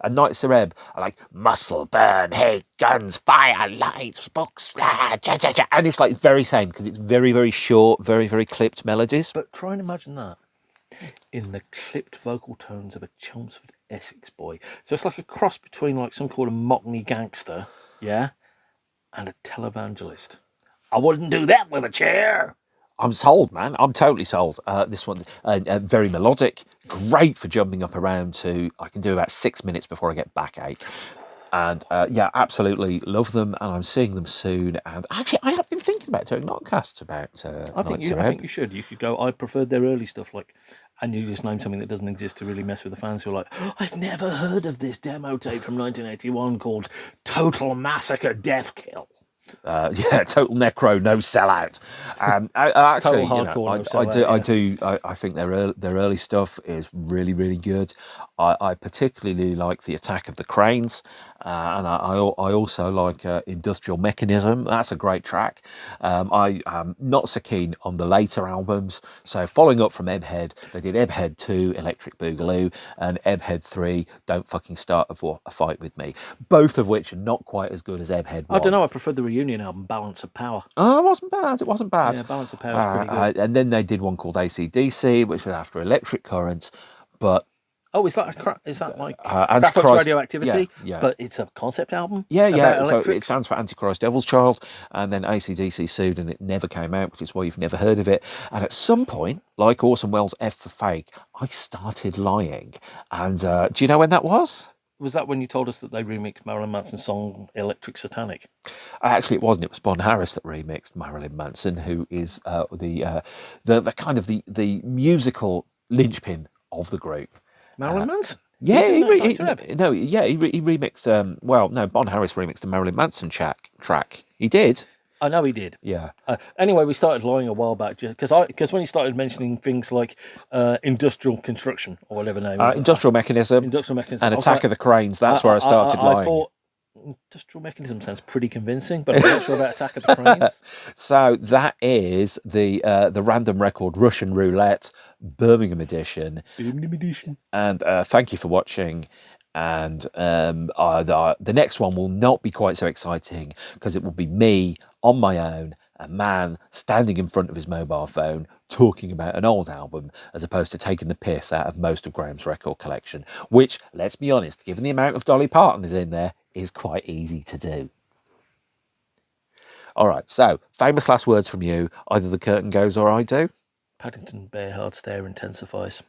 and Night Sareb are like muscle burn, hate, guns, fire, lights, books, and it's like very same because it's very, very short, very, very clipped melodies. But try and imagine that in the clipped vocal tones of a Chelmsford Essex boy. So it's like a cross between like some kind of Mockney gangster, yeah, and a televangelist. I wouldn't do that with a chair. I'm sold, man. I'm totally sold. This one, very melodic, great for jumping up around to. I can do about 6 minutes before I get backache. And yeah, absolutely love them, and I'm seeing them soon. And actually, I have been thinking about doing podcasts about. I think you should. You could go. I preferred their early stuff, like, and you just name something that doesn't exist to really mess with the fans who are like, oh, I've never heard of this demo tape from 1981 called "Total Massacre Death Kill." Yeah, total necro, no sellout. Actually, Total you know, hardcore, no I think their early stuff is really, really good. I particularly like the Attack of the Cranes, and I also like Industrial Mechanism. That's a great track. I am not so keen on the later albums. So following up from Ebhead, they did Ebhead 2, Electric Boogaloo, and Ebhead 3, Don't Fucking Start a Fight With Me. Both of which are not quite as good as Ebhead 1. I don't know. I preferred the reunion album, Balance of Power. Oh, it wasn't bad. It wasn't bad. Yeah, Balance of Power is pretty good. And then they did one called AC/DC, which was after Electric Currents. But Oh, is that like Kraftwerk's Antichrist Radioactivity? Yeah. But it's a concept album. Yeah. About So electrics? it stands for Antichrist Devil's Child, and then AC/DC sued, and it never came out, which is why you've never heard of it. And at some point, like Orson Welles' F for Fake, I started lying. And do you know when that was? Was that when you told us that they remixed Marilyn Manson's song "Electric Satanic"? Actually, it wasn't. It was Bon Harris that remixed Marilyn Manson, who is the kind of the musical linchpin of the group. Marilyn Manson. Yeah, he remixed. remixed. No, Bon Harris remixed a Marilyn Manson track. He did. I know he did. Yeah. Anyway, we started lying a while back because when he started mentioning things like industrial construction or whatever name, Industrial Mechanism, and Attack of the Cranes. That's where I started lying. I thought Industrial Mechanism sounds pretty convincing, but I'm not sure about Attack of the Cranes. So that is the Random Record Russian Roulette Birmingham edition. And thank you for watching. And the next one will not be quite so exciting because it will be me on my own, a man standing in front of his mobile phone talking about an old album, as opposed to taking the piss out of most of Graham's record collection, which, let's be honest, given the amount of Dolly Parton is in there, is quite easy to do. All right, so famous last words from you. Either the curtain goes or I do. Paddington Bear hard stare intensifies.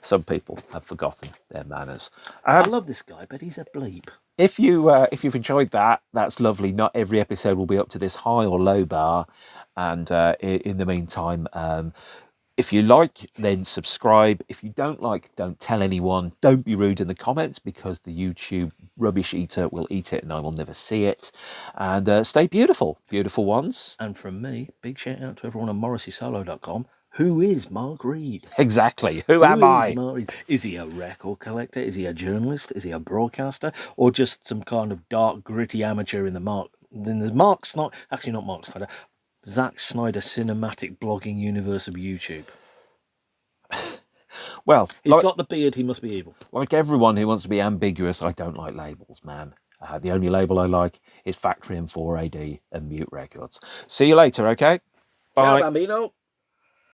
Some people have forgotten their manners. I love this guy, but he's a bleep. If you've enjoyed that, that's lovely. Not every episode will be up to this high or low bar. And in the meantime, if you like, then subscribe. If you don't like, don't tell anyone. Don't be rude in the comments, because the YouTube rubbish eater will eat it and I will never see it. And stay beautiful, beautiful ones. And from me, big shout out to everyone on morrisseysolo.com. Who is Mark Reed? Exactly. Who am I? Mark Reed? Is he a record collector? Is he a journalist? Is he a broadcaster? Or just some kind of dark, gritty amateur in the Mark? Then there's Mark Snyder. Actually, not Mark Snyder. Zack Snyder cinematic blogging universe of YouTube. Well, he's got the beard. He must be evil. Like everyone who wants to be ambiguous, I don't like labels, man. The only label I like is Factory and 4AD and Mute Records. See you later, okay? Bye. Ciao, bambino.